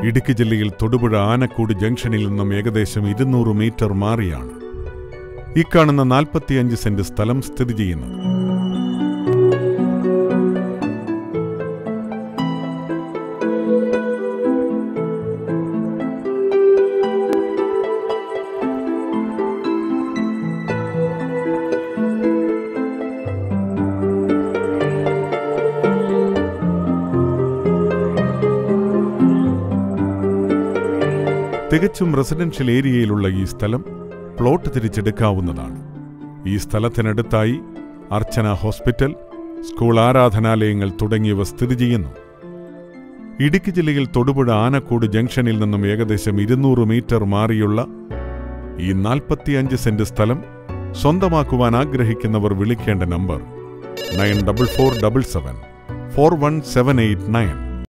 ഇടുക്കി ജില്ലയിൽ തൊടുപുഴ ആനക്കൂട് ജംഗ്ഷനിൽ നിന്നും ഏകദേശം 200 മീറ്റർ മാറിയാണ് ഈ കാണുന്ന 45 സെന്റ് സ്ഥലം സ്ഥിതി ചെയ്യുന്നത്. തികച്ചും റെസിഡൻഷ്യൽ ഏരിയയിലുള്ള ഈ സ്ഥലം പ്ലോട്ട് തിരിച്ചെടുക്കാവുന്നതാണ്. ഈ സ്ഥലത്തിനടുത്തായി അർച്ചന ഹോസ്പിറ്റൽ, സ്കൂൾ, ആരാധനാലയങ്ങൾ തുടങ്ങിയവ സ്ഥിതി ചെയ്യുന്നു. ഇടുക്കി ജില്ലയിൽ തൊടുപുഴ ആനക്കൂട് ജംഗ്ഷനിൽ നിന്നും ഏകദേശം 200 മീറ്റർ മാറിയുള്ള ഈ 45 സെന്റ് സ്ഥലം സ്വന്തമാക്കുവാൻ ആഗ്രഹിക്കുന്നവർ വിളിക്കേണ്ട നമ്പർ 9447741789.